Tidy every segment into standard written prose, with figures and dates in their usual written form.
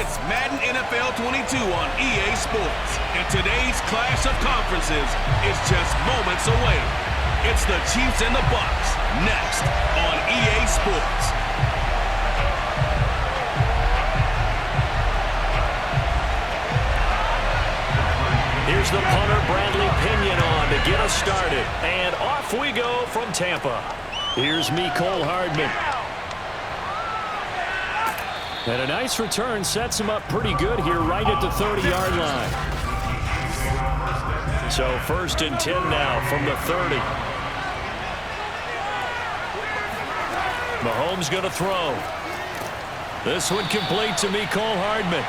It's Madden NFL 22 on EA Sports. And today's clash of conferences is just moments away. It's the Chiefs and the Bucs, next on EA Sports. Here's the punter, Bradley Pinion, on to get us started. And off we go from Tampa. Here's Mecole Hardman. And a nice return sets him up pretty good here right at the 30-yard line. So 1st and 10 now from the 30. Mahomes going to throw. This one complete to Mecole Hardman.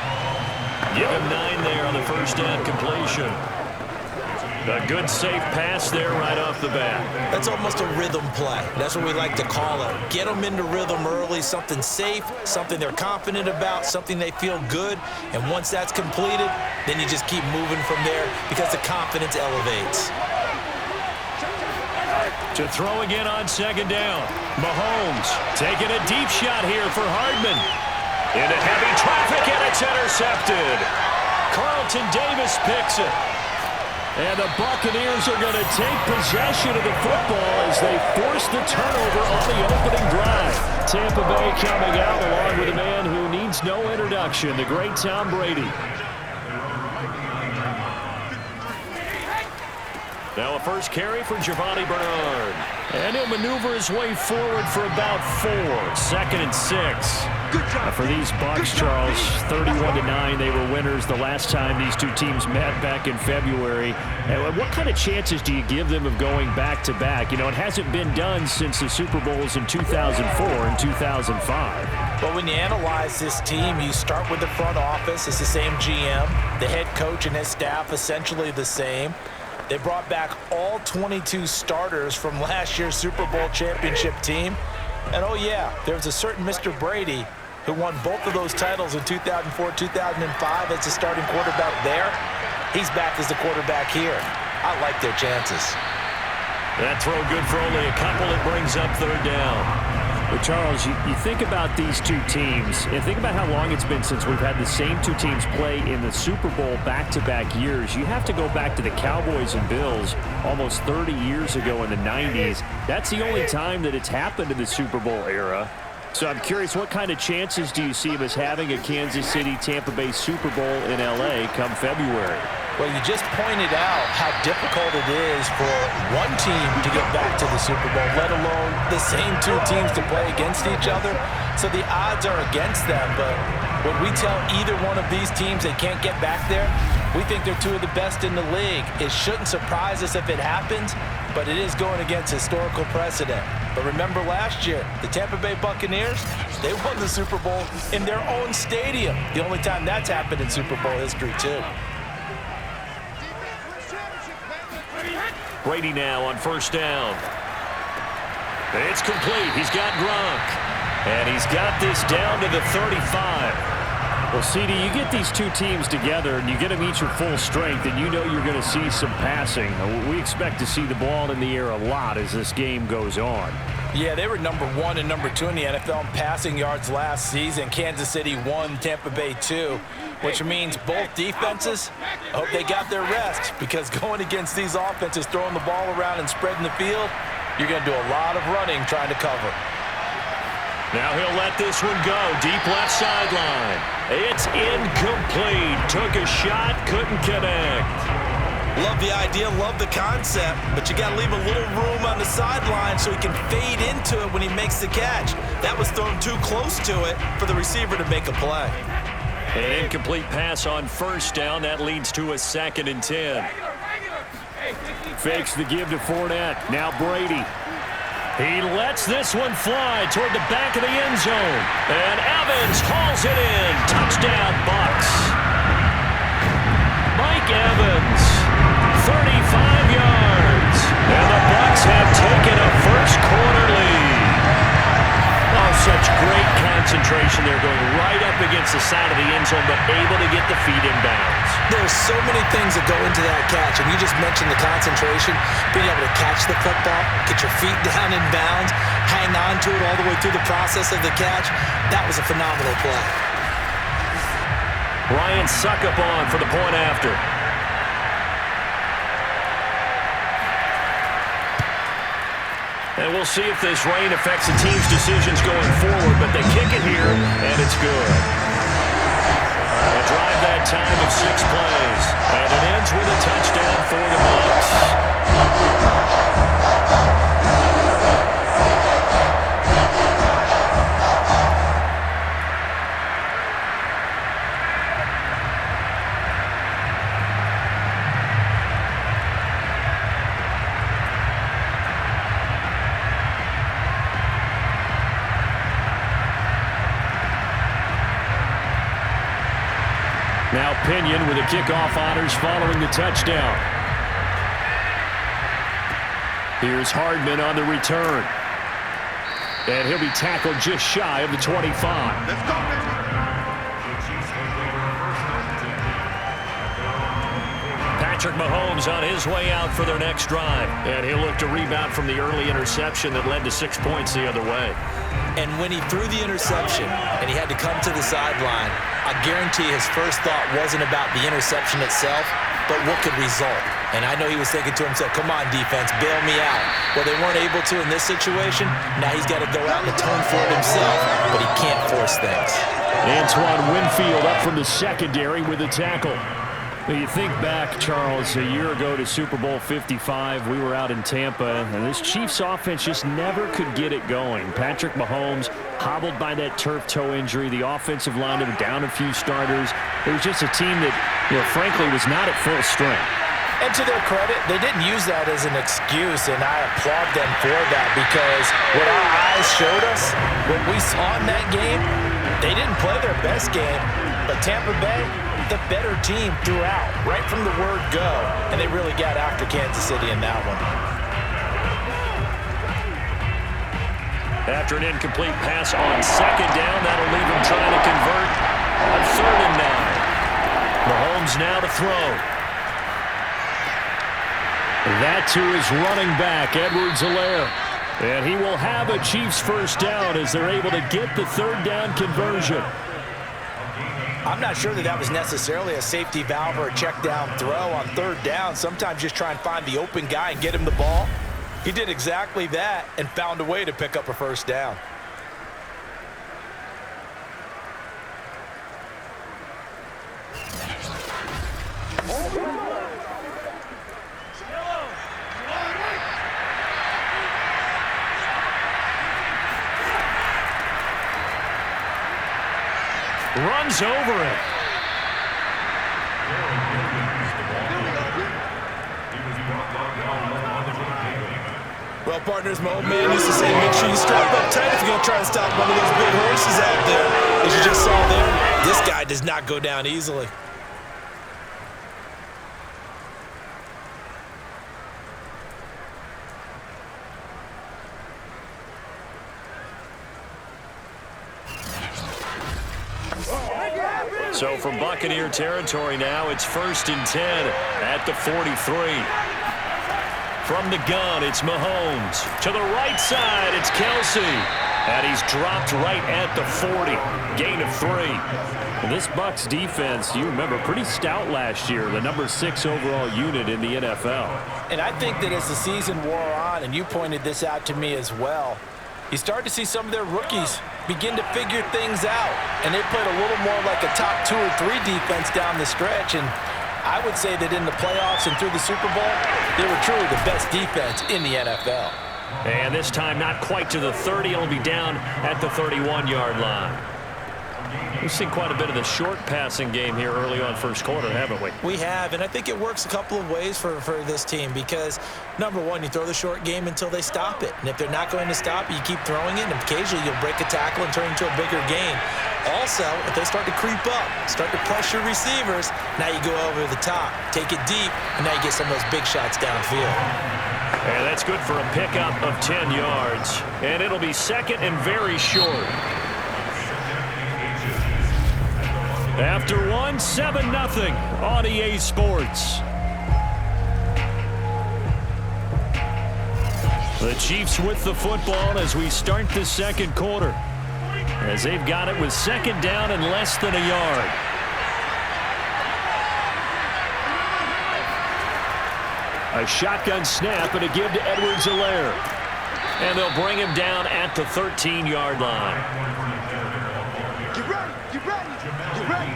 Give him 9 there on the first down completion. A good safe pass there right off the bat. That's almost a rhythm play. That's what we like to call it. Get them into rhythm early, something safe, something they're confident about, something they feel good. And once that's completed, then you just keep moving from there because the confidence elevates. To throw again on 2nd down. Mahomes taking a deep shot here for Hardman. Into heavy traffic, and it's intercepted. Carlton Davis picks it. And the Buccaneers are going to take possession of the football as they force the turnover on the opening drive. Tampa Bay coming out along with a man who needs no introduction, the great Tom Brady. Now a first carry for Giovanni Bernard. And he'll maneuver his way forward for about 4. 2nd and 6. For these Bucs, Charles, 31-9, they were winners the last time these two teams met back in February. And what kind of chances do you give them of going back-to-back? You know, it hasn't been done since the Super Bowls in 2004 and 2005. But when you analyze this team, you start with the front office. It's the same GM. The head coach and his staff essentially the same. They brought back all 22 starters from last year's Super Bowl championship team. And oh yeah, there's a certain Mr. Brady who won both of those titles in 2004, 2005 as the starting quarterback there. He's back as the quarterback here. I like their chances. That throw good for only a couple. It brings up 3rd down. Well, Charles, you think about these two teams, and think about how long it's been since we've had the same two teams play in the Super Bowl back-to-back years. You have to go back to the Cowboys and Bills almost 30 years ago in the 90s. That's the only time that it's happened in the Super Bowl era. So I'm curious, what kind of chances do you see of us having a Kansas City-Tampa Bay Super Bowl in L.A. come February? Well, you just pointed out how difficult it is for one team to get back to the Super Bowl, let alone the same two teams to play against each other. So the odds are against them, but when we tell either one of these teams they can't get back there, we think they're two of the best in the league. It shouldn't surprise us if it happens, but it is going against historical precedent. But remember last year, the Tampa Bay Buccaneers, they won the Super Bowl in their own stadium. The only time that's happened in Super Bowl history, too. Brady now on 1st down. It's complete. He's got Gronk. And he's got this down to the 35. Well, CD, you get these two teams together and you get them each at full strength, and you know you're going to see some passing. We expect to see the ball in the air a lot as this game goes on. Yeah, they were number 1 and number 2 in the NFL in passing yards last season. Kansas City 1, Tampa Bay 2, which means both defenses, I hope they got their rest, because going against these offenses, throwing the ball around and spreading the field, you're going to do a lot of running trying to cover. Now he'll let this one go. Deep left sideline. It's incomplete. Took a shot, couldn't connect. Love the idea, love the concept, but you got to leave a little room on the sideline so he can fade into it when he makes the catch. That was thrown too close to it for the receiver to make a play. An incomplete pass on 1st down. That leads to a 2nd and 10. Fakes the give to Fournette. Now Brady. He lets this one fly toward the back of the end zone. And Evans hauls it in. Touchdown, Bucs. Mike Evans, 35 yards. And the Bucs have taken a first-quarter lead. Oh, such great concentration there, going right up against the side of the end zone, but able to get the feet in bounds. There's so many things that go into that catch, and you just mentioned the concentration, being able to catch the football, get your feet down in bounds, hang on to it all the way through the process of the catch. That was a phenomenal play. Ryan Suckup on for the point after. And we'll see if this rain affects the team's decisions going forward, but they kick it here, and it's good. A drive that time of 6 plays, and it ends with a touchdown for the Bucs. Now Pinion with the kickoff honors following the touchdown. Here's Hardman on the return. And he'll be tackled just shy of the 25. Let's go, baby. Patrick Mahomes on his way out for their next drive. And he'll look to rebound from the early interception that led to 6 points the other way. And when he threw the interception and he had to come to the sideline, I guarantee his first thought wasn't about the interception itself, but what could result. And I know he was thinking to himself, come on, defense, bail me out. Well, they weren't able to in this situation. Now he's got to go out and atone for it himself, but he can't force things. Antoine Winfield up from the secondary with a tackle. Well, you think back, Charles, a year ago to Super Bowl 55, we were out in Tampa, and this Chiefs offense just never could get it going. Patrick Mahomes hobbled by that turf toe injury. The offensive line were down a few starters. It was just a team that, frankly, was not at full strength. And to their credit, they didn't use that as an excuse, and I applaud them for that because what our eyes showed us, what we saw in that game, they didn't play their best game, but Tampa Bay, the better team throughout, right from the word go, and they really got after Kansas City in that one. After an incomplete pass on second down, that'll leave him trying to convert on 3rd and 9. Mahomes now to throw. That to his running back, Edwards-Helaire. And he will have a Chiefs first down as they're able to get the 3rd down conversion. I'm not sure that was necessarily a safety valve or a check down throw on 3rd down. Sometimes just try and find the open guy and get him the ball. He did exactly that and found a way to pick up a first down. Runs over it. Well, partners, my old man used to say, make sure you strap up tight if you're going to try to stop one of those big horses out there. As you just saw there, this guy does not go down easily. So from Buccaneer territory now, it's 1st and 10 at the 43. From the gun, it's Mahomes. To the right side, it's Kelsey. And he's dropped right at the 40. Gain of 3. And this Bucs defense, you remember, pretty stout last year. The number 6 overall unit in the NFL. And I think that as the season wore on, and you pointed this out to me as well, you start to see some of their rookies begin to figure things out. And they played a little more like a top 2 or 3 defense down the stretch. And I would say that in the playoffs and through the Super Bowl, they were truly the best defense in the NFL. And this time not quite to the 30. It'll be down at the 31-yard line. We've seen quite a bit of the short passing game here early on first quarter, haven't we? We have, and I think it works a couple of ways for this team because, number one, you throw the short game until they stop it. And if they're not going to stop it, you keep throwing it, and occasionally you'll break a tackle and turn into a bigger gain. Also, if they start to creep up, start to pressure receivers, now you go over the top, take it deep, and now you get some of those big shots downfield. And that's good for a pickup of 10 yards. And it'll be 2nd and very short. After 1, 7-0 on EA Sports. The Chiefs with the football as we start the second quarter. As they've got it with 2nd down and less than a yard. A shotgun snap and a give to Edwards-Helaire. And they'll bring him down at the 13-yard line. Get ready, get ready, get ready.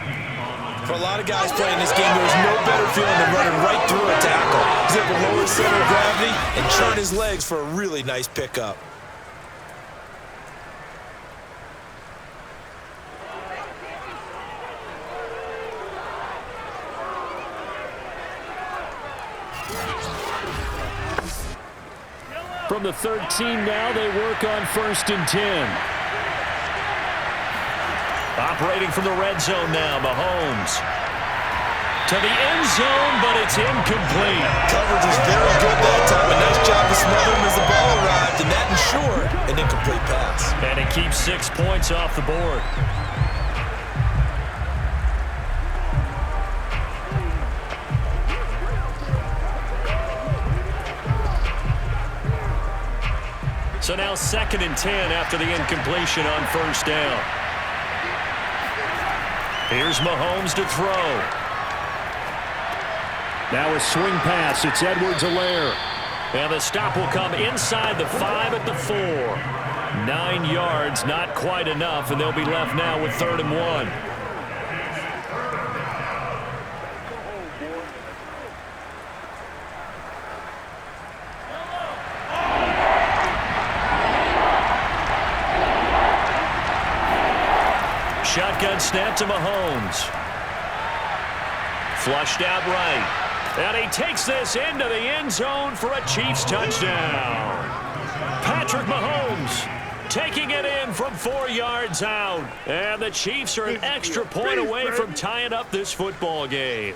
For a lot of guys playing this game, there's no better feeling than running right through a tackle. He's able to lower his center of gravity and turn his legs for a really nice pickup. From the 13 now, they work on 1st and 10. Operating from the red zone now, Mahomes. To the end zone, but it's incomplete. Coverage is very good that time. A nice job to smother him as the ball arrived, and that ensured an incomplete pass. And it keeps 6 points off the board. So now 2nd and 10 after the incompletion on 1st down. Here's Mahomes to throw. Now a swing pass. It's Edwards-Helaire. And the stop will come inside the 5 at the 4. 9 yards, not quite enough, and they'll be left now with 3rd and 1. Shotgun snap to Mahomes. Flushed out right. And he takes this into the end zone for a Chiefs touchdown. Patrick Mahomes taking it in from 4 yards out. And the Chiefs are an extra point away from tying up this football game.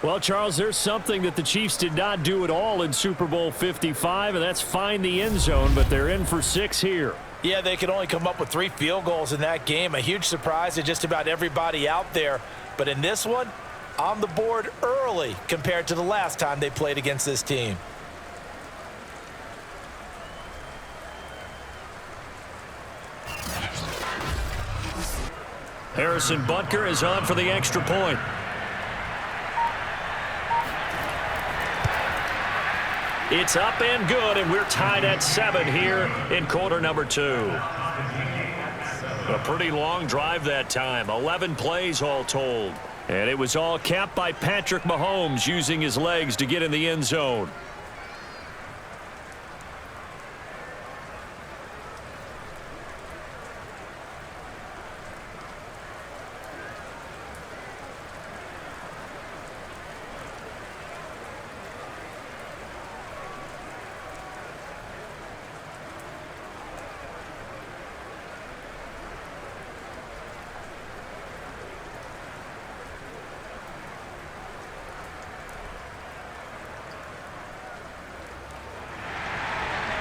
Well, Charles, there's something that the Chiefs did not do at all in Super Bowl 55, and that's find the end zone, but they're in for 6 here. Yeah, they could only come up with 3 field goals in that game. A huge surprise to just about everybody out there. But in this one, on the board early compared to the last time they played against this team. Harrison Butker is on for the extra point. It's up and good, and we're tied at 7 here in quarter number 2. A pretty long drive that time, 11 plays all told. And it was all capped by Patrick Mahomes using his legs to get in the end zone.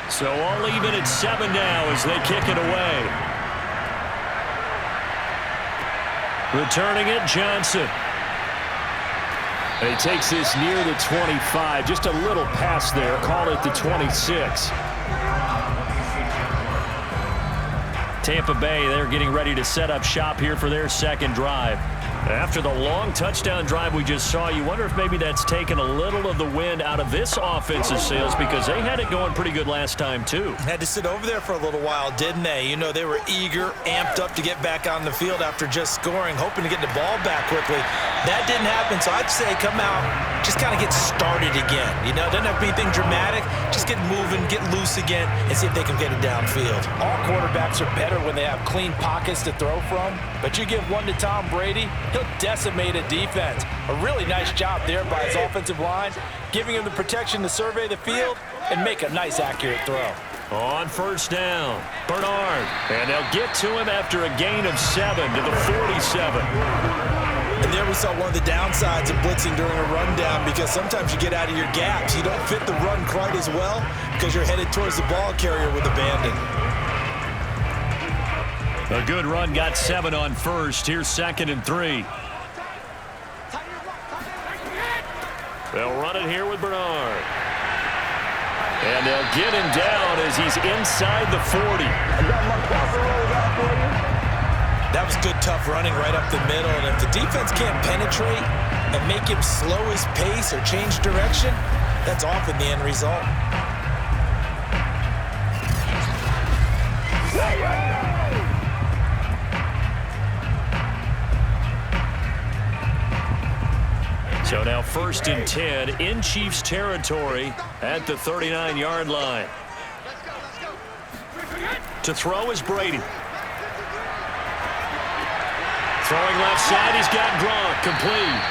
So all even at 7 now as they kick it away. Returning it, Johnson. And he takes this near the 25. Just a little pass there. Call it the 26. Tampa Bay, they're getting ready to set up shop here for their second drive. After the long touchdown drive we just saw, you wonder if maybe that's taken a little of the wind out of this offensive sails, because they had it going pretty good last time too. Had to sit over there for a little while, didn't they? You know, they were eager, amped up to get back on the field after just scoring, hoping to get the ball back quickly. That didn't happen, so I'd say come out, just kind of get started again. You know, doesn't have to be anything dramatic. Just get moving, get loose again, and see if they can get it downfield. All quarterbacks are better when they have clean pockets to throw from, but you give one to Tom Brady, he'll decimate a defense. A really nice job there by his offensive line, giving him the protection to survey the field and make a nice, accurate throw. On first down, Bernard. And they'll get to him after a gain of 7 to the 47. And there we saw one of the downsides of blitzing during a rundown, because sometimes you get out of your gaps. You don't fit the run quite as well because you're headed towards the ball carrier with abandon. A good run got 7 on first. Here's 2nd and 3. They'll run it here with Bernard. And they'll get him down as he's inside the 40. That was good, tough running right up the middle. And if the defense can't penetrate and make him slow his pace or change direction, that's often the end result. So now 1st and 10 in Chiefs territory at the 39-yard line. To throw is Brady. Throwing left side, he's got Gronk, complete.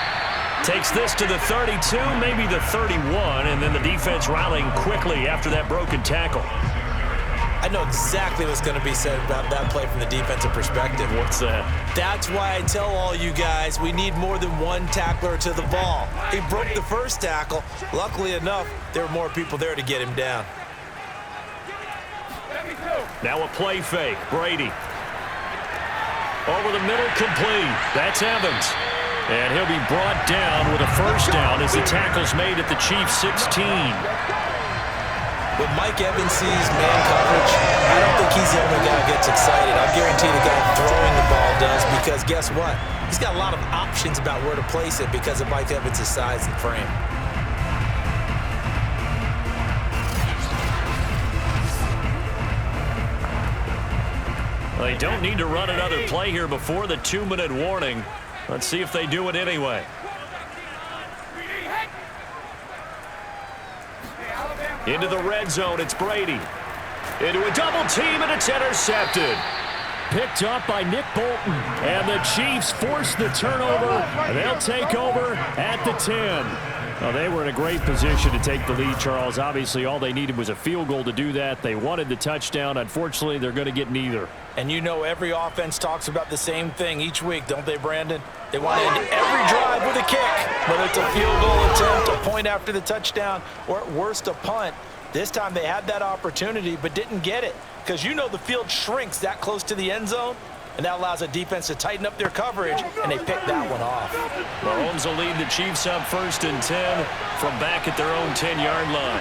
Takes this to the 32, maybe the 31, and then the defense rallying quickly after that broken tackle. I know exactly what's going to be said about that play from the defensive perspective. What's that? That's why I tell all you guys we need more than one tackler to the ball. He broke the first tackle. Luckily enough, there were more people there to get him down. Now a play fake. Brady. Over the middle, complete. That's Evans. And he'll be brought down with a first down as the tackle's made at the Chiefs' 16. When Mike Evans sees man coverage, I don't think he's the only guy who gets excited. I'll guarantee the guy throwing the ball does, because guess what? He's got a lot of options about where to place it because of Mike Evans' size and frame. They don't need to run another play here before the 2-minute warning. Let's see if they do it anyway. Into the red zone, it's Brady. Into a double team, and it's intercepted. Picked up by Nick Bolton. And the Chiefs force the turnover, and they'll take over at the 10. Well, they were in a great position to take the lead, Charles. Obviously, all they needed was a field goal to do that. They wanted the touchdown. Unfortunately, they're going to get neither. And you know every offense talks about the same thing each week, don't they, Brandon? They want to end every drive with a kick, whether it's a field goal attempt, a point after the touchdown, or at worst a punt. This time they had that opportunity but didn't get it, because you know the field shrinks that close to the end zone, and that allows a defense to tighten up their coverage, and they picked that one off. Mahomes will lead the Chiefs up 1st and 10 from back at their own 10-yard line.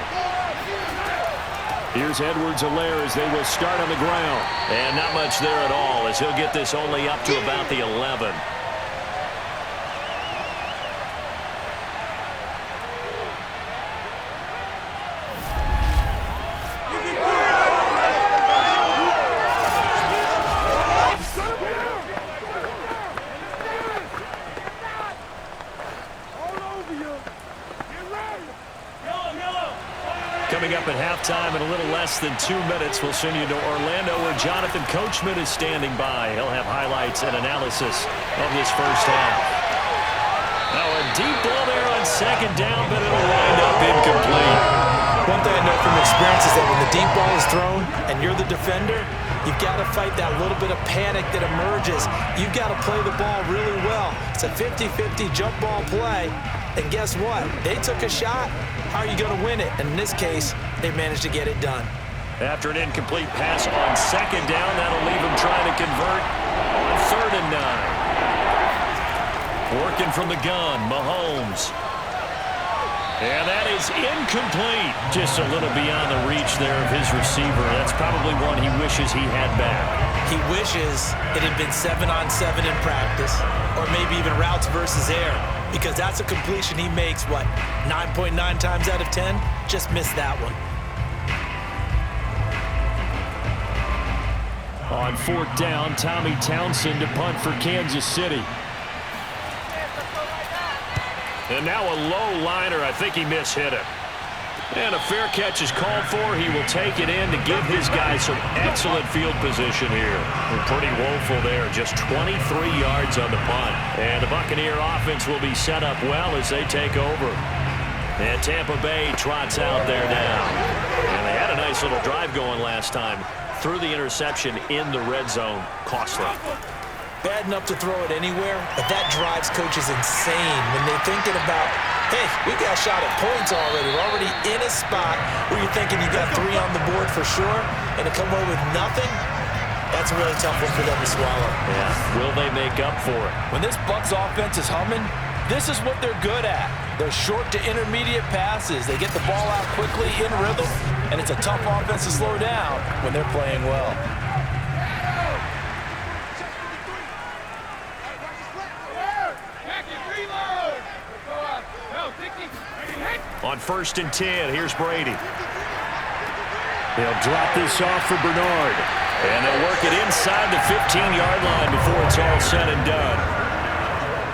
Here's Edwards-Helaire as they will start on the ground. And not much there at all, as he'll get this only up to about the 11. Coming up at halftime in a little less than 2 minutes, we'll send you to Orlando where Jonathan Coachman is standing by. He'll have highlights and analysis of this first half. Now a deep ball there on 2nd down, but it'll wind up incomplete. One thing I know from experience is that when the deep ball is thrown and you're the defender, you've got to fight that little bit of panic that emerges. You've got to play the ball really well. It's a 50-50 jump ball play. And guess what? They took a shot. How are you going to win it? And in this case, they managed to get it done. After an incomplete pass on 2nd down, that'll leave them trying to convert on 3rd and 9. Working from the gun, Mahomes. And that is incomplete. Just a little beyond the reach there of his receiver. That's probably one he wishes he had back. He wishes it had been 7-on-7 in practice, or maybe even routes versus air, because that's a completion he makes, what, 9.9 times out of 10? Just missed that one. On 4th down, Tommy Townsend to punt for Kansas City. And now a low liner. I think he mishit it. And a fair catch is called for. He will take it in to give his guys some excellent field position here. We're pretty woeful there. Just 23 yards on the punt. And the Buccaneer offense will be set up well as they take over. And Tampa Bay trots out there now. And they had a nice little drive going last time. Threw the interception in the red zone. Costly. Bad enough to throw it anywhere, but that drives coaches insane when they're thinking about, hey, we got shot at points already. We're already in a spot where you're thinking you got 3 on the board for sure, and to come away with nothing, that's a really tough one for them to swallow. Yeah, will they make up for it? When this Bucs offense is humming, this is what they're good at. They're short to intermediate passes. They get the ball out quickly in rhythm, and it's a tough offense to slow down when they're playing well. On 1st and 10, here's Brady. They'll drop this off for Bernard. And they'll work it inside the 15-yard line before it's all said and done.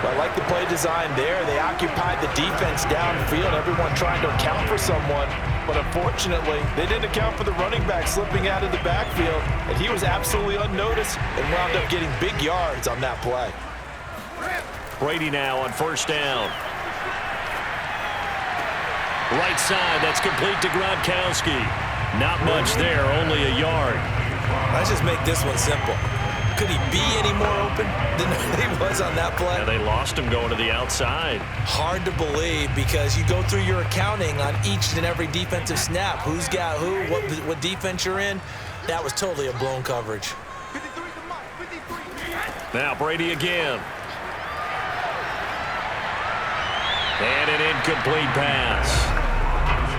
I like the play design there. They occupied the defense downfield, everyone trying to account for someone. But unfortunately, they didn't account for the running back slipping out of the backfield. And he was absolutely unnoticed and wound up getting big yards on that play. Brady now on 1st down. Right side, that's complete to Gronkowski. Not much there, only a yard. Let's just make this one simple. Could he be any more open than he was on that play? Yeah, they lost him going to the outside. Hard to believe because you go through your accounting on each and every defensive snap. Who's got who, what defense you're in. That was totally a blown coverage. Now Brady again. And an incomplete pass.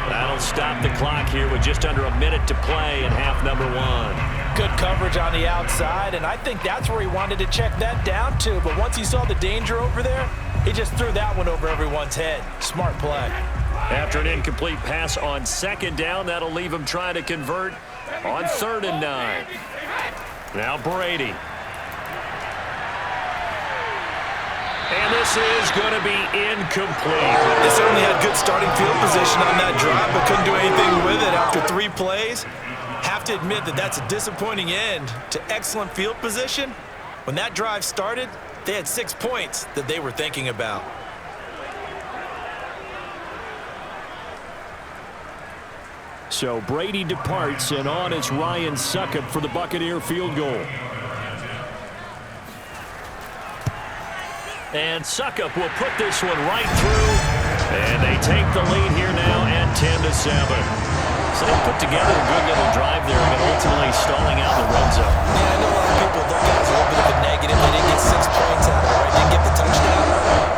That'll stop the clock here with just under a minute to play in half number 1. Good coverage on the outside, and I think that's where he wanted to check that down to. But once he saw the danger over there, he just threw that one over everyone's head. Smart play. After an incomplete pass on 2nd down, that'll leave him trying to convert on 3rd and 9. Now Brady. And this is going to be incomplete. They certainly had good starting field position on that drive, but couldn't do anything with it after 3 plays. Have to admit that that's a disappointing end to excellent field position. When that drive started, they had 6 points that they were thinking about. So Brady departs, and on is Ryan Succop for the Buccaneer field goal. And Succop will put this one right through. And they take the lead here now at 10-7. So they put together a good little drive there, but ultimately stalling out the red zone. Yeah, I know a lot of people look at it as a little bit of a negative. They didn't get 6 points out of it, right? Didn't get the touchdown.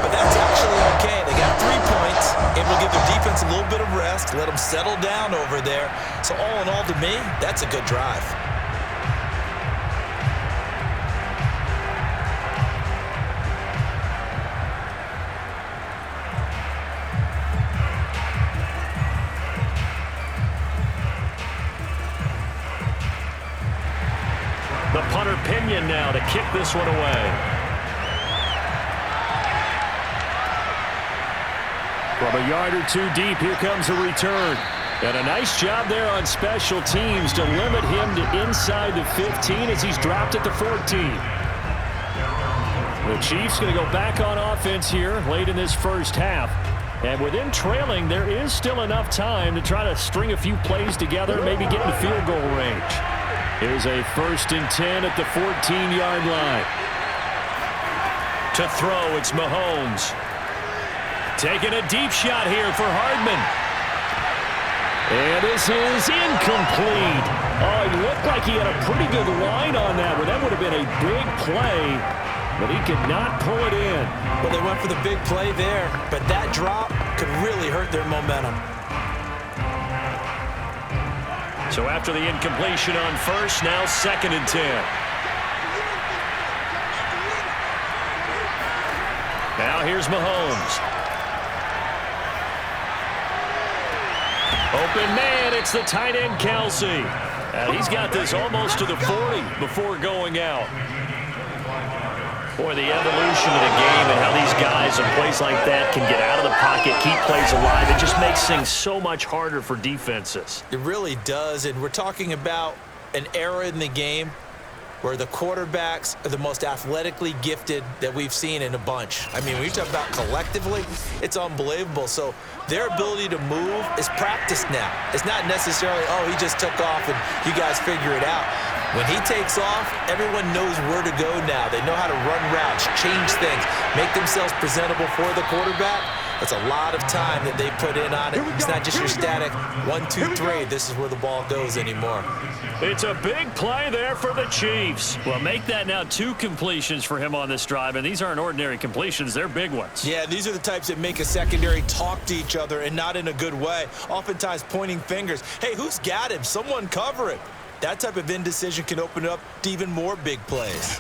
But that's actually okay. They got 3 points, able to give their defense a little bit of rest, let them settle down over there. So all in all, to me, that's a good drive. The punter Pinion now to kick this one away. From a yard or 2 deep, here comes a return. And a nice job there on special teams to limit him to inside the 15 as he's dropped at the 14. The Chiefs going to go back on offense here late in this first half. And with them trailing, there is still enough time to try to string a few plays together and maybe get into field goal range. Here's a 1st and 10 at the 14-yard line. To throw, it's Mahomes. Taking a deep shot here for Hardman. And this is incomplete. Oh, it looked like he had a pretty good line on that one. That would have been a big play, but he could not pull it in. Well, they went for the big play there, but that drop could really hurt their momentum. So after the incompletion on 1st, now 2nd and 10. Now here's Mahomes. Open man, it's the tight end Kelsey. And he's got this almost to the 40 before going out. Boy, the evolution of the game and how these guys in plays like that can get out of the pocket, keep plays alive, it just makes things so much harder for defenses. It really does, and we're talking about an era in the game where the quarterbacks are the most athletically gifted that we've seen in a bunch. I mean, when you talk about collectively, it's unbelievable. So their ability to move is practiced now. It's not necessarily, oh, he just took off and you guys figure it out. When he takes off, everyone knows where to go now. They know how to run routes, change things, make themselves presentable for the quarterback. That's a lot of time that they put in on it. It's not just your static 1, 2, 3. This is where the ball goes anymore. It's a big play there for the Chiefs. Well, make that now 2 completions for him on this drive, and these aren't ordinary completions. They're big ones. Yeah, these are the types that make a secondary talk to each other and not in a good way. Oftentimes pointing fingers. Hey, who's got him? Someone cover it. That type of indecision can open up to even more big plays.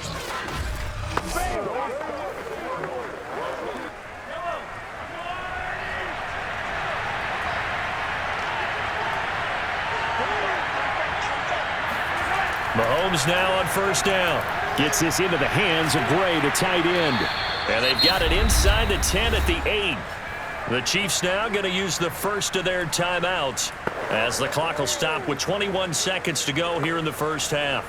Mahomes now on first down. Gets this into the hands of Gray, the tight end. And they've got it inside the 10 at the 8. The Chiefs now going to use the first of their timeouts as the clock will stop with 21 seconds to go here in the first half.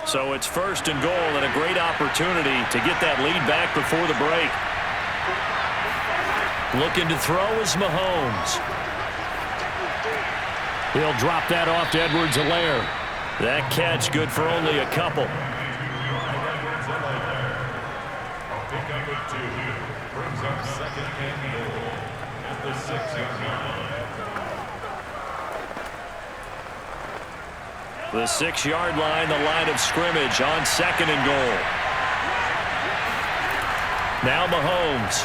So it's first and goal and a great opportunity to get that lead back before the break. Looking to throw is Mahomes. He'll drop that off to Edwards-Helaire. That catch good for only a couple. The 6-yard line, the line of scrimmage on second and goal. Now Mahomes.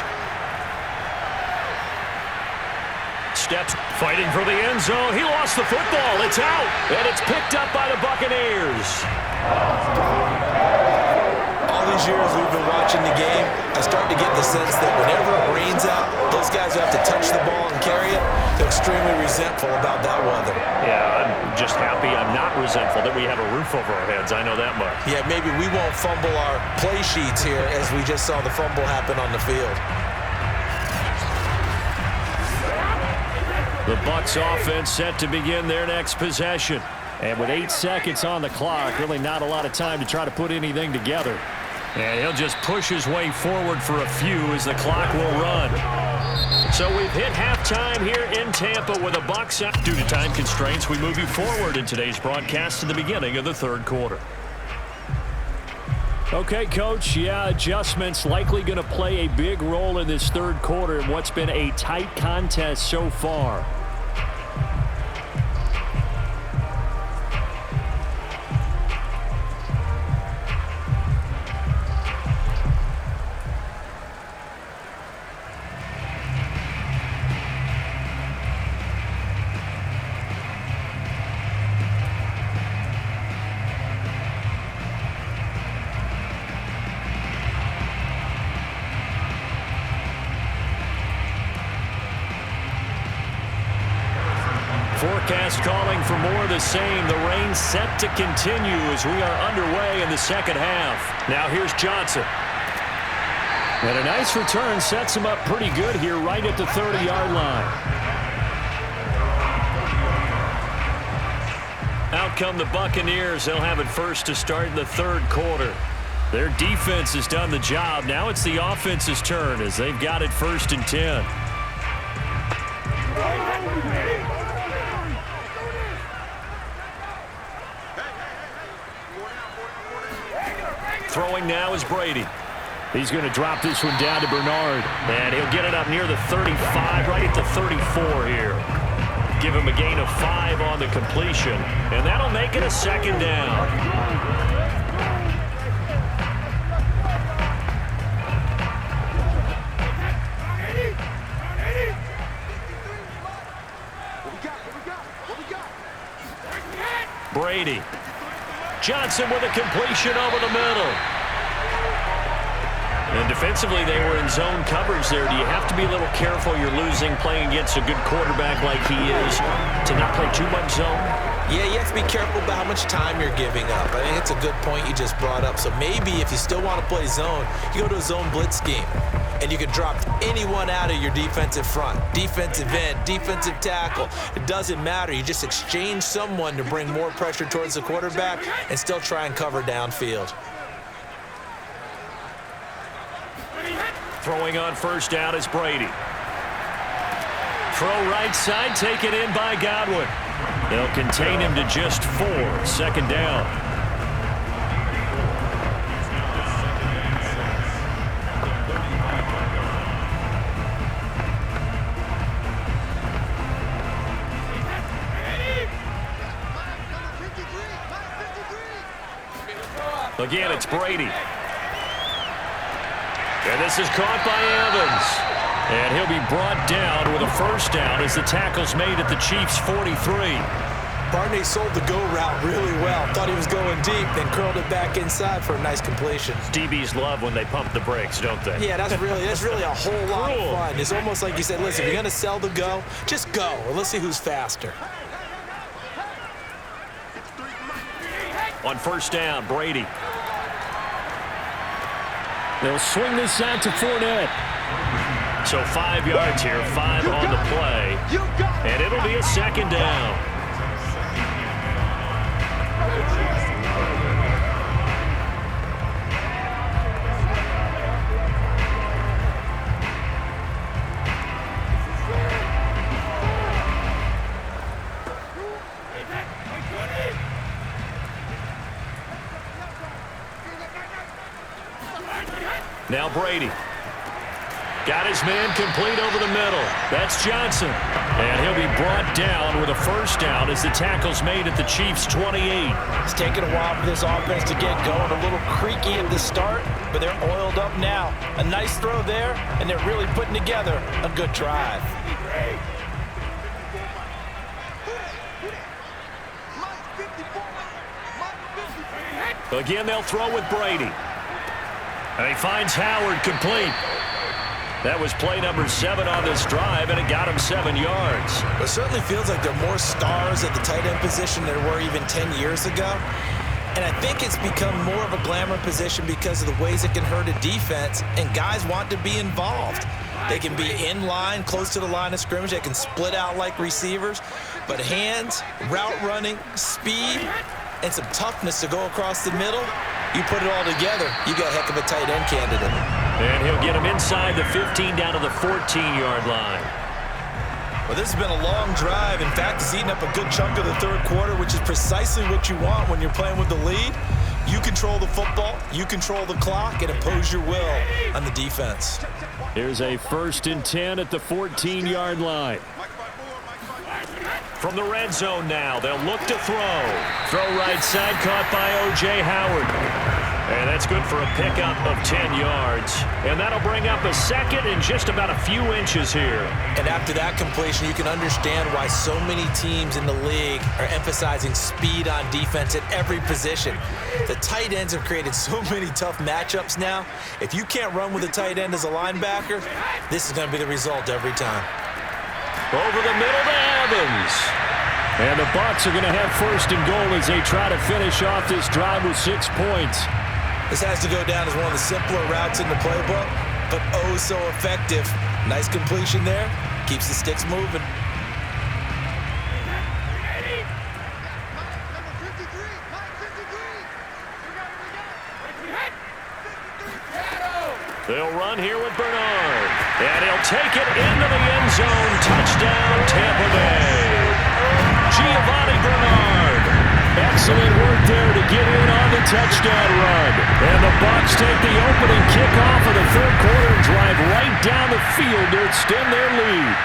Steps, fighting for the end zone. He lost the football. It's out, and it's picked up by the Buccaneers. All these years we've been watching the game, I start to get the sense that whenever it rains out, those guys who have to touch the ball and carry it, they're extremely resentful about that weather. Yeah, I'm just happy I'm not resentful that we have a roof over our heads. I know that much. Yeah, maybe we won't fumble our play sheets here as we just saw the fumble happen on the field. The Bucs offense set to begin their next possession. And with 8 seconds on the clock, really not a lot of time to try to put anything together. And he'll just push his way forward for a few as the clock will run. So we've hit halftime here in Tampa with the Bucs. Due to time constraints, we move you forward in today's broadcast to the beginning of the third quarter. Okay, Coach, yeah, adjustments likely going to play a big role in this third quarter in what's been a tight contest so far. Forecast calling for more of the same. The rain set to continue as we are underway in the second half. Now here's Johnson. And a nice return sets him up pretty good here right at the 30-yard line. Out come the Buccaneers. They'll have it first to start in the third quarter. Their defense has done the job. Now it's the offense's turn as they've got it first and 10. Throwing now is Brady. He's going to drop this one down to Bernard. And he'll get it up near the 35, right at the 34 here. Give him a gain of 5 on the completion. And that'll make it a second down. Brady. Johnson with a completion over the middle. And defensively, they were in zone coverage there. Do you have to be a little careful? You're losing playing against a good quarterback like he is to not play too much zone? Yeah, you have to be careful about how much time you're giving up. I think it's a good point you just brought up. So maybe if you still want to play zone, you go to a zone blitz scheme. And you can drop anyone out of your defensive front, defensive end, defensive tackle. It doesn't matter. You just exchange someone to bring more pressure towards the quarterback and still try and cover downfield. Throwing on first down is Brady. Throw right side, taken in by Godwin. They'll contain him to just 4. Second down. Again, it's Brady. And this is caught by Evans. And he'll be brought down with a first down as the tackle's made at the Chiefs' 43. Barney sold the go route really well. Thought he was going deep, then curled it back inside for a nice completion. DBs love when they pump the brakes, don't they? Yeah, that's really a whole lot of fun. It's almost like you said, listen, if you're going to sell the go, just go, and let's see who's faster. On first down, Brady. They'll swing this out to Fournette. So 5 yards here, 5 on the play. And it'll be a second down. Now Brady. Got his man complete over the middle. That's Johnson. And he'll be brought down with a first down as the tackle's made at the Chiefs' 28. It's taken a while for this offense to get going. A little creaky at the start, but they're oiled up now. A nice throw there, and they're really putting together a good drive. Again, they'll throw with Brady. And he finds Howard complete. That was play number 7 on this drive, and it got him 7 yards. It certainly feels like there are more stars at the tight end position than there were even 10 years ago. And I think it's become more of a glamour position because of the ways it can hurt a defense, and guys want to be involved. They can be in line, close to the line of scrimmage. They can split out like receivers. But hands, route running, speed, and some toughness to go across the middle, you put it all together, you got a heck of a tight end candidate. And he'll get him inside the 15 down to the 14-yard line. Well, this has been a long drive. In fact, it's eaten up a good chunk of the third quarter, which is precisely what you want when you're playing with the lead. You control the football, you control the clock, and impose your will on the defense. Here's a 1st and 10 at the 14-yard line. From the red zone now, they'll look to throw. Throw right side, caught by O.J. Howard. And that's good for a pickup of 10 yards. And that'll bring up a second and just about a few inches here. And after that completion, you can understand why so many teams in the league are emphasizing speed on defense at every position. The tight ends have created so many tough matchups now. If you can't run with a tight end as a linebacker, this is going to be the result every time. Over the middle to Evans. And the Bucs are going to have 1st and goal as they try to finish off this drive with 6 points. This has to go down as one of the simpler routes in the playbook, but oh so effective. Nice completion there. Keeps the sticks moving. They'll run here with Bernard. And he'll take it into the end zone. Touchdown, Tampa Bay. Giovanni Bernard. Excellent work there to get in on the touchdown run. And the Bucs take the opening kickoff of the third quarter and drive right down the field to extend their lead.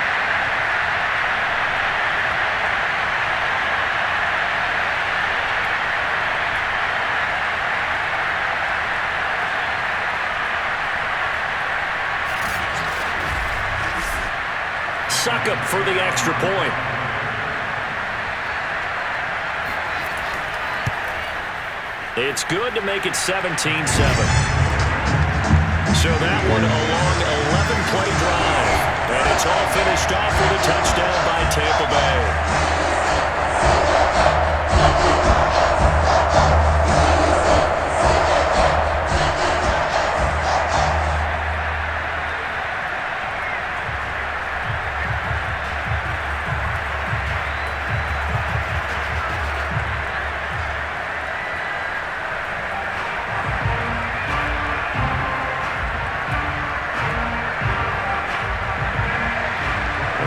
Succop for the extra point. It's good to make it 17-7. So that one a long 11-play drive. And it's all finished off with a touchdown by Tampa Bay.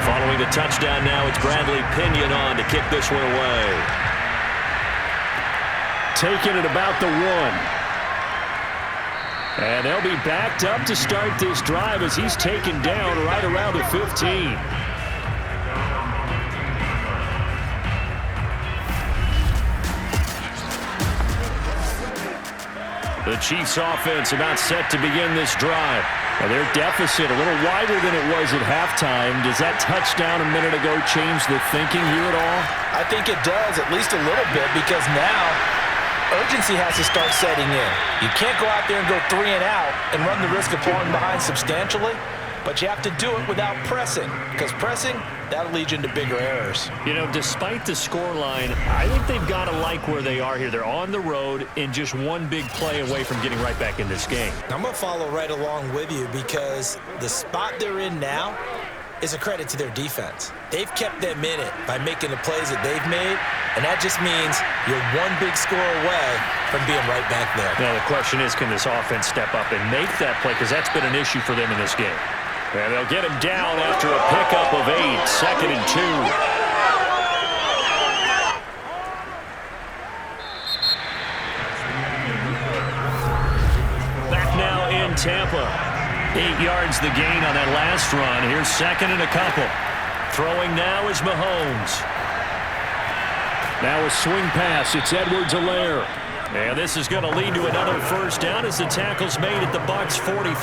Following the touchdown now, it's Bradley Pinion on to kick this one away. Taking it about the 1. And they'll be backed up to start this drive as he's taken down right around the 15. The Chiefs offense about set to begin this drive. Well, their deficit a little wider than it was at halftime. Does that touchdown a minute ago change the thinking here at all? I think it does, at least a little bit, because now urgency has to start setting in. You can't go out there and go 3 and out and run the risk of falling behind substantially, but you have to do it without pressing, because pressing, that'll lead you into bigger errors. You know, despite the scoreline, I think they've got to like where they are here. They're on the road and just one big play away from getting right back in this game. I'm going to follow right along with you because the spot they're in now is a credit to their defense. They've kept them in it by making the plays that they've made, and that just means you're one big score away from being right back there. Now, the question is, can this offense step up and make that play? Because that's been an issue for them in this game. And they'll get him down after a pickup of 8, 2nd and 2. Back now in Tampa. 8 yards the gain on that last run. Here's 2nd and a couple. Throwing now is Mahomes. Now a swing pass. It's Edwards-Helaire. And this is going to lead to another first down as the tackle's made at the Bucs 43.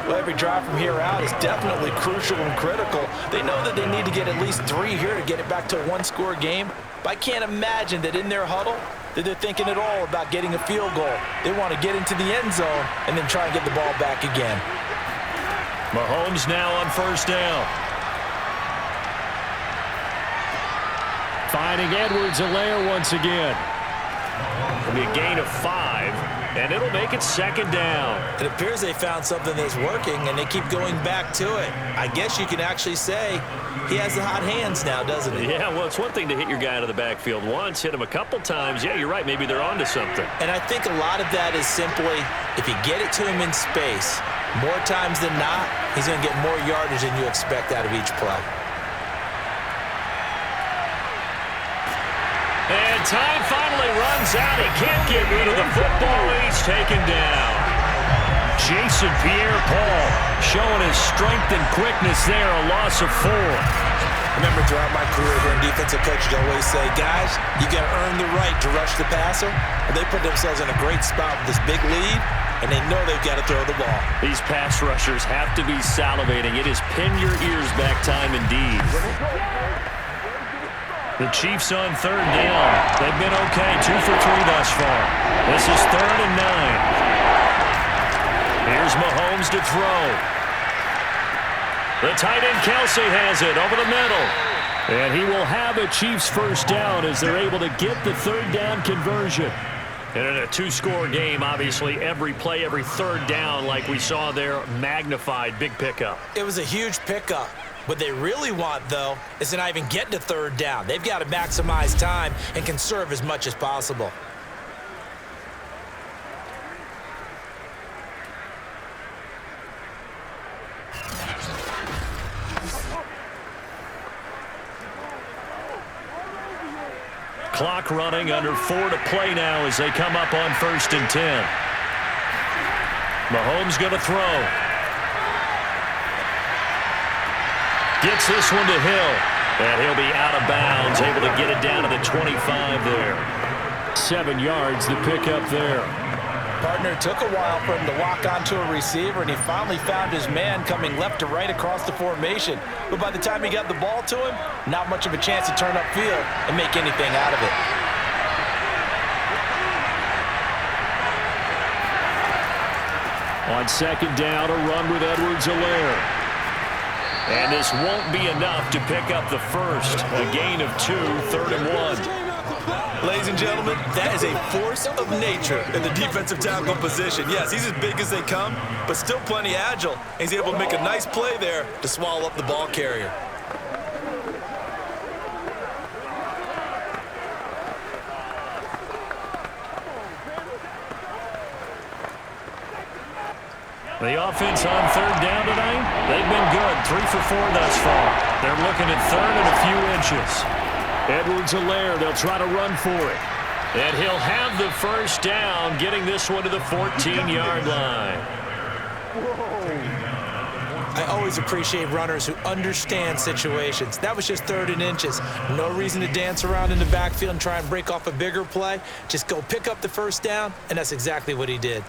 Well, every drive from here out is definitely crucial and critical. They know that they need to get at least 3 here to get it back to a one-score game. But I can't imagine that in their huddle that they're thinking at all about getting a field goal. They want to get into the end zone and then try and get the ball back again. Mahomes now on first down. Finding Edwards-Helaire once again. It'll be a gain of 5, and it'll make it 2nd down. It appears they found something that's working, and they keep going back to it. I guess you can actually say he has the hot hands now, doesn't he? Yeah, well, it's one thing to hit your guy out of the backfield once, hit him a couple times. Yeah, you're right. Maybe they're onto something. And I think a lot of that is simply if you get it to him in space, more times than not, he's going to get more yardage than you expect out of each play. And time finally runs out. He can't get rid of the football. He's taken down. Jason Pierre-Paul showing his strength and quickness there. A loss of 4. Remember, throughout my career here in defensive coaches always say, guys, you got to earn the right to rush the passer. And they put themselves in a great spot with this big lead, and they know they've got to throw the ball. These pass rushers have to be salivating. It is pin your ears back time indeed. The Chiefs on 3rd down. They've been okay, 2 for 3 thus far. This is 3rd and 9. Here's Mahomes to throw. The tight end Kelsey has it over the middle. And he will have a Chiefs first down as they're able to get the 3rd down conversion. And in a 2-score game, obviously, every play, every 3rd down, like we saw there, magnified, big pickup. It was a huge pickup. What they really want, though, is to not even get to 3rd down. They've got to maximize time and conserve as much as possible. Clock running, under 4 to play now as they come up on 1st and 10. Mahomes going to throw. Gets this one to Hill. And he'll be out of bounds, able to get it down to the 25 there. 7 yards, the pickup there. Partner, took a while for him to lock onto a receiver, and he finally found his man coming left to right across the formation. But by the time he got the ball to him, not much of a chance to turn upfield and make anything out of it. On 2nd down, a run with Edwards-Helaire. And this won't be enough to pick up the first. A gain of 2, 3rd and 1. Ladies and gentlemen, that is a force of nature in the defensive tackle position. Yes, he's as big as they come, but still plenty agile. He's able to make a nice play there to swallow up the ball carrier. The offense on 3rd down tonight, they've been good. 3 for 4 thus far. They're looking at 3rd and a few inches. Edwards-Helaire, they'll try to run for it. And he'll have the first down, getting this one to the 14-yard line. I always appreciate runners who understand situations. That was just 3rd and inches. No reason to dance around in the backfield and try and break off a bigger play. Just go pick up the first down, and that's exactly what he did.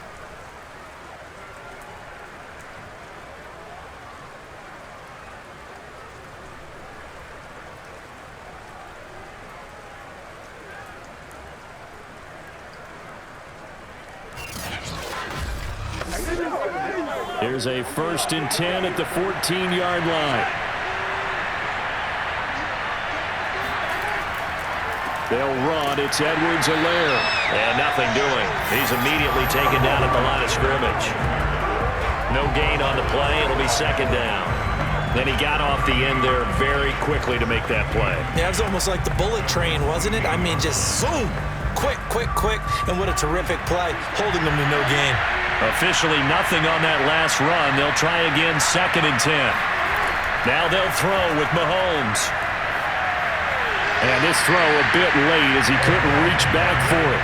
Here's a 1st and 10 at the 14-yard line. They'll run. It's Edwards-Helaire. And nothing doing. He's immediately taken down at the line of scrimmage. No gain on the play. It'll be 2nd down. Then he got off the end there very quickly to make that play. Yeah, it was almost like the bullet train, wasn't it? I mean, just zoom. Quick, quick, quick. And what a terrific play, holding them to no gain. Officially nothing on that last run. They'll try again, 2nd and 10. Now they'll throw with Mahomes. And this throw a bit late as he couldn't reach back for it.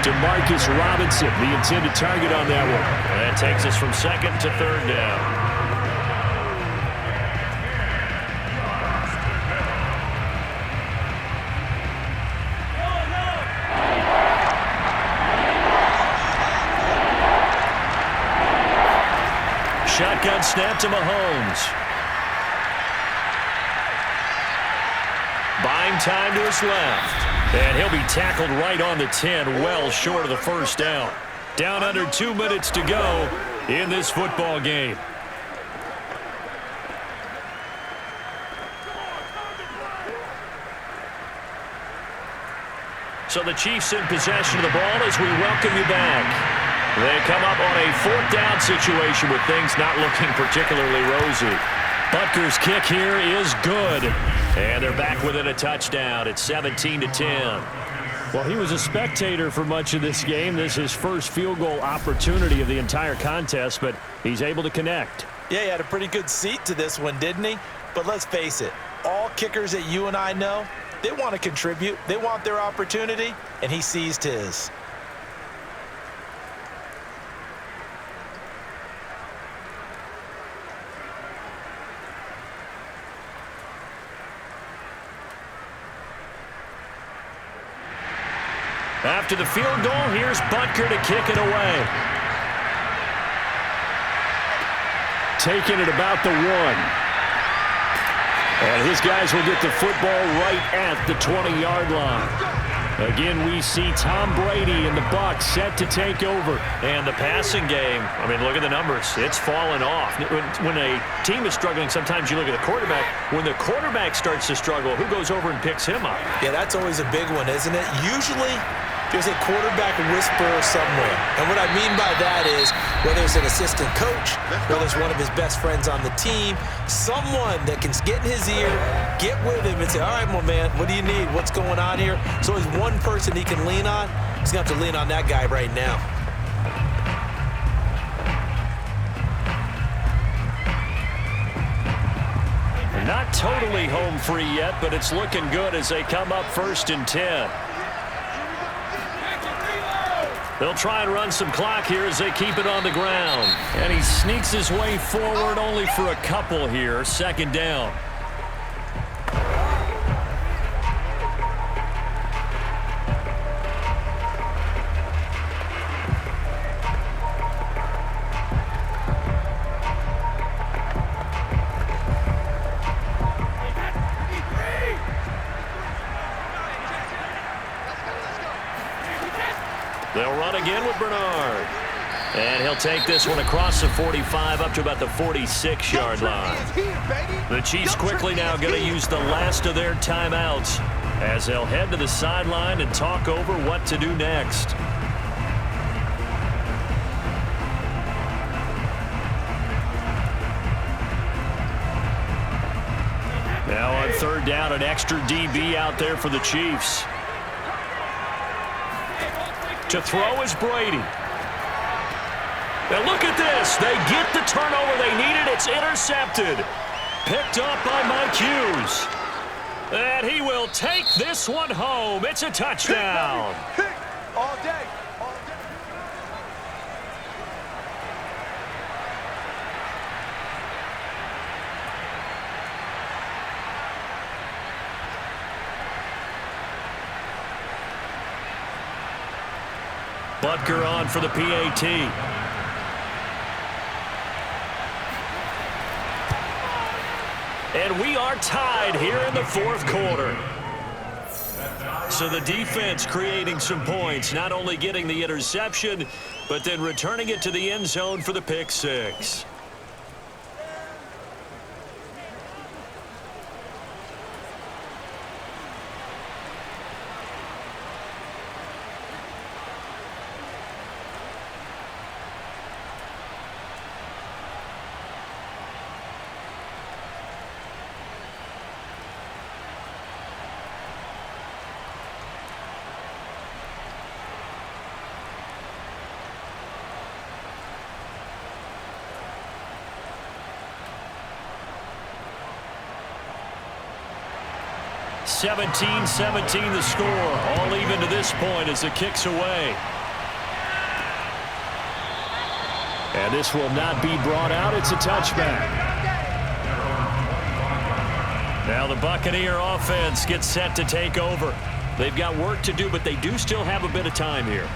Demarcus Robinson, the intended target on that one. That takes us from 2nd to 3rd down. Shotgun snap to Mahomes. Buying time to his left. And he'll be tackled right on the 10, well short of the 1st down. Down under 2 minutes to go in this football game. So the Chiefs in possession of the ball as we welcome you back. They come up on a 4th down situation with things not looking particularly rosy. Butker's kick here is good. And they're back within a touchdown. It's 17-10. Well, he was a spectator for much of this game. This is his first field goal opportunity of the entire contest, but he's able to connect. Yeah, he had a pretty good seat to this one, didn't he? But let's face it, all kickers that you and I know, they want to contribute. They want their opportunity, and he seized his. After the field goal, here's Butker to kick it away. Taking it about the 1. And his guys will get the football right at the 20-yard line. Again, we see Tom Brady and the Bucs set to take over. And the passing game, I mean, look at the numbers. It's fallen off. When a team is struggling, sometimes you look at the quarterback. When the quarterback starts to struggle, who goes over and picks him up? Yeah, that's always a big one, isn't it? Usually, there's a quarterback whisperer somewhere. And what I mean by that is, whether it's an assistant coach, whether it's one of his best friends on the team, someone that can get in his ear, get with him and say, all right, my man, what do you need? What's going on here? So there's one person he can lean on. He's going to have to lean on that guy right now. Not totally home free yet, but it's looking good as they come up 1st and 10. They'll try and run some clock here as they keep it on the ground. And he sneaks his way forward only for a couple here. 2nd down. They'll run again with Bernard. And he'll take this one across the 45 up to about the 46-yard line. The Chiefs quickly now going to use the last of their timeouts as they'll head to the sideline and talk over what to do next. Now on 3rd down, an extra DB out there for the Chiefs. To throw is Brady. Now look at this. They get the turnover they needed. It's intercepted. Picked up by Mike Hughes. And he will take this one home. It's a touchdown. All day. Butker on for the PAT. And we are tied here in the 4th quarter. So the defense creating some points, not only getting the interception, but then returning it to the end zone for the pick 6. 17-17 the score. All even to this point as the kick's away. And this will not be brought out. It's a touchback. Now the Buccaneer offense gets set to take over. They've got work to do, but they do still have a bit of time here.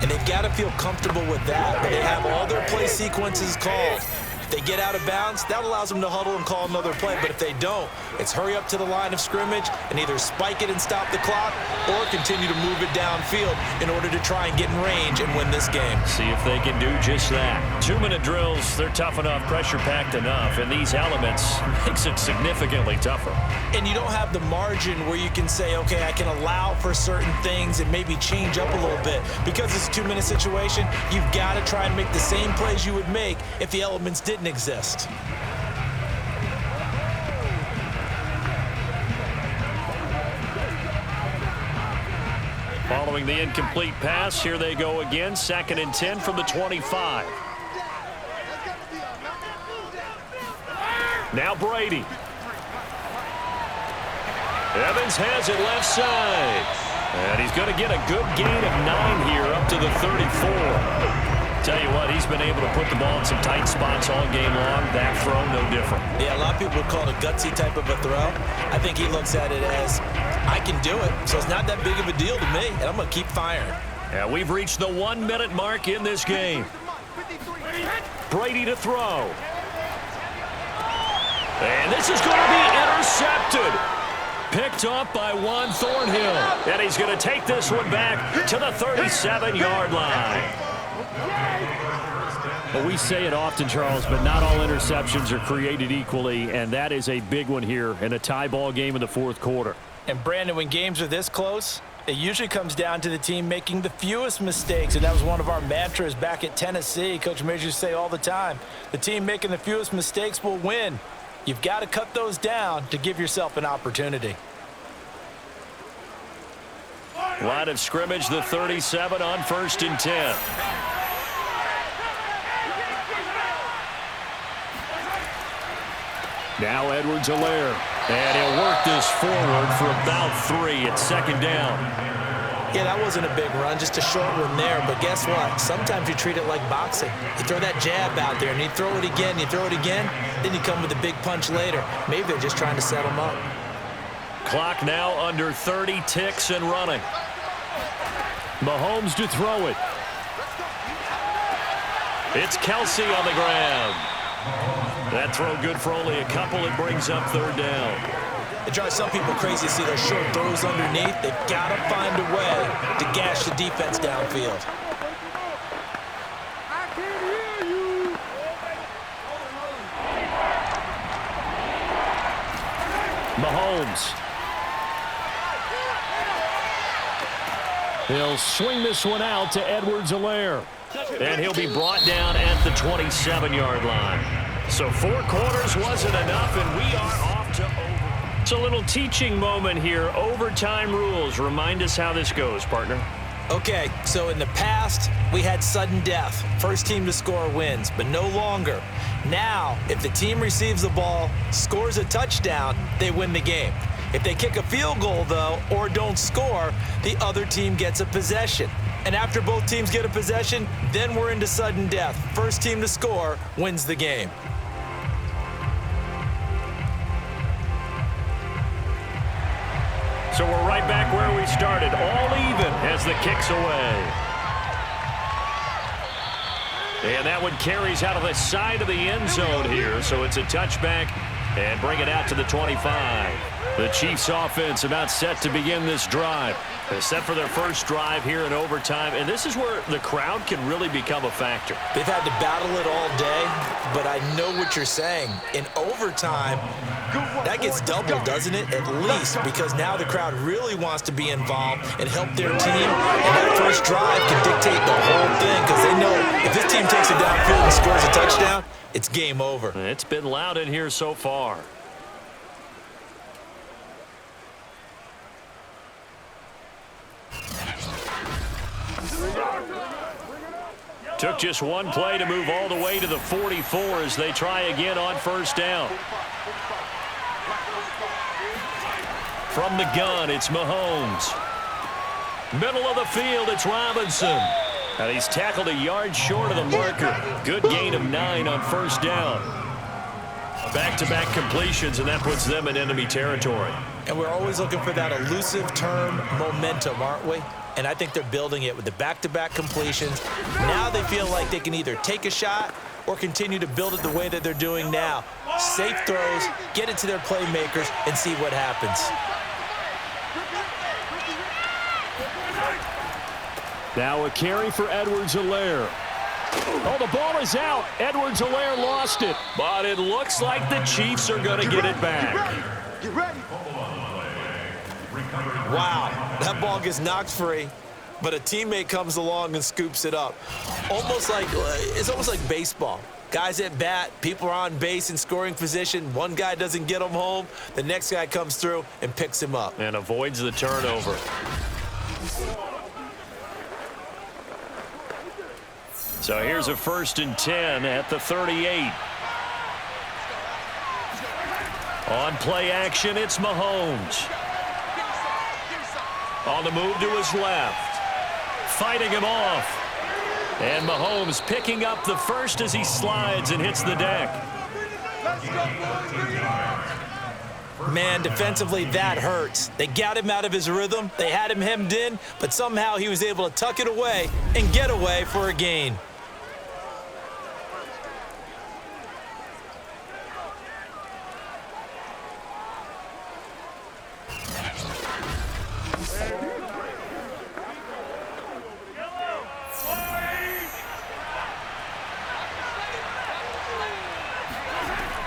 And they've got to feel comfortable with that. But they have all their play sequences called. If they get out of bounds, that allows them to huddle and call another play. But if they don't, it's hurry up to the line of scrimmage and either spike it and stop the clock or continue to move it downfield in order to try and get in range and win this game. See if they can do just that. 2-minute drills, they're tough enough, pressure-packed enough, and these elements makes it significantly tougher. And you don't have the margin where you can say, okay, I can allow for certain things and maybe change up a little bit. Because it's a 2-minute situation, you've got to try and make the same plays you would make if the elements didn't exist. Following the incomplete pass, here they go again. 2nd and 10 from the 25. Now Brady. Evans has it left side. And he's going to get a good gain of 9 here up to the 34. Tell you what, he's been able to put the ball in some tight spots all game long. That throw, no different. Yeah, a lot of people would call it a gutsy type of a throw. I think he looks at it as, I can do it, so it's not that big of a deal to me, and I'm going to keep firing. Yeah, we've reached the 1-minute mark in this game. Brady to throw. And this is going to be intercepted. Picked off by Juan Thornhill. And he's going to take this one back to the 37-yard line. Well, we say it often, Charles, but not all interceptions are created equally, and that is a big one here in a tie ball game in the 4th quarter. And, Brandon, when games are this close, it usually comes down to the team making the fewest mistakes, and that was one of our mantras back at Tennessee. Coach Majors used to say all the time, the team making the fewest mistakes will win. You've got to cut those down to give yourself an opportunity. Line of scrimmage, the 37 on 1st and 10. Now Edwards-Helaire. And he'll work this forward for about 3 at 2nd down. Yeah, that wasn't a big run, just a short one there. But guess what? Sometimes you treat it like boxing. You throw that jab out there, and you throw it again, then you come with a big punch later. Maybe they're just trying to set them up. Clock now under 30 ticks and running. Mahomes to throw it. It's Kelsey on the ground. That throw good for only a couple. It brings up 3rd down. It drives some people crazy to see those short throws underneath. They've got to find a way to gash the defense downfield. I can hear you. Mahomes. He'll swing this one out to Edwards-Helaire. And he'll be brought down at the 27-yard line. So 4 quarters wasn't enough, and we are off to over. It's a little teaching moment here. Overtime rules. Remind us how this goes, partner. Okay, so in the past, we had sudden death. First team to score wins, but no longer. Now, if the team receives the ball, scores a touchdown, they win the game. If they kick a field goal, though, or don't score, the other team gets a possession. And after both teams get a possession, then we're into sudden death. First team to score wins the game. So we're right back where we started, all even as the kick's away. And that one carries out of the side of the end zone here, so it's a touchback and bring it out to the 25. The Chiefs offense about set to begin this drive. They're set for their first drive here in overtime, and this is where the crowd can really become a factor. They've had to battle it all day, but I know what you're saying. In overtime, that gets doubled, doesn't it? At least, because now the crowd really wants to be involved and help their team, and that first drive can dictate the whole thing because they know if this team takes it downfield and scores a touchdown, it's game over. It's been loud in here so far. Took just one play to move all the way to the 44 as they try again on first down. From the gun, it's Mahomes. Middle of the field, it's Robinson. And he's tackled a yard short of the marker. Good gain of 9 on first down. Back-to-back completions, and that puts them in enemy territory. And we're always looking for that elusive term, momentum, aren't we? And I think they're building it with the back-to-back completions. Now they feel like they can either take a shot or continue to build it the way that they're doing now. Safe throws, get it to their playmakers, and see what happens. Now a carry for Edwards-Helaire. Oh, the ball is out. Edwards-Helaire lost it. But it looks like the Chiefs are going to get it back. Wow, that ball gets knocked free, but a teammate comes along and scoops it up. It's almost like baseball. Guys at bat, people are on base in scoring position. One guy doesn't get him home. The next guy comes through and picks him up. And avoids the turnover. So here's a 1st and 10 at the 38. On play action, it's Mahomes. On the move to his left. Fighting him off. And Mahomes picking up the first as he slides and hits the deck. Man, defensively, that hurts. They got him out of his rhythm. They had him hemmed in, but somehow he was able to tuck it away and get away for a gain.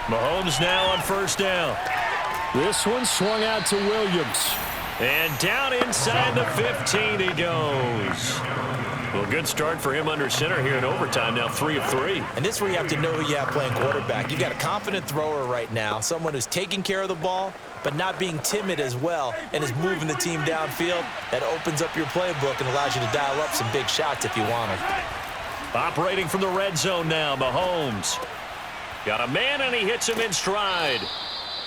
Mahomes now on first down. This one swung out to Williams. And down inside the 15 he goes. Well, good start for him under center here in overtime, now 3 of 3. And this is where you have to know who you have playing quarterback. You've got a confident thrower right now, someone who's taking care of the ball, but not being timid as well, and is moving the team downfield. That opens up your playbook and allows you to dial up some big shots if you want them. Operating from the red zone now, Mahomes. Got a man, and he hits him in stride.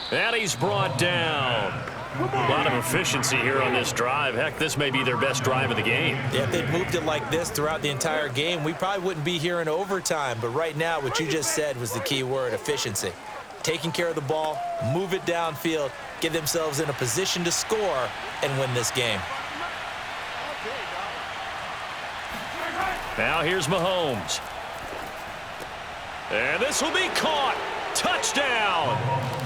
And he's brought down. A lot of efficiency here on this drive. Heck, this may be their best drive of the game. Yeah, if they'd moved it like this throughout the entire game, we probably wouldn't be here in overtime. But right now, what you just said was the key word, efficiency. Taking care of the ball, move it downfield, get themselves in a position to score and win this game. Now here's Mahomes. And this will be caught. Touchdown.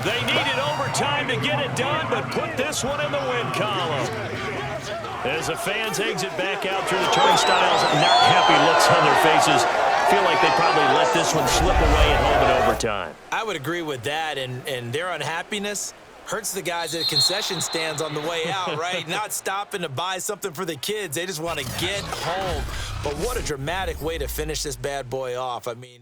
They needed overtime to get it done, but put this one in the win column. As the fans exit back out through the turnstiles, not happy looks on their faces. Feel like they probably let this one slip away at home in overtime. I would agree with that, and their unhappiness hurts the guys at concession stands on the way out, right? Not stopping to buy something for the kids. They just want to get home. But what a dramatic way to finish this bad boy off. I mean,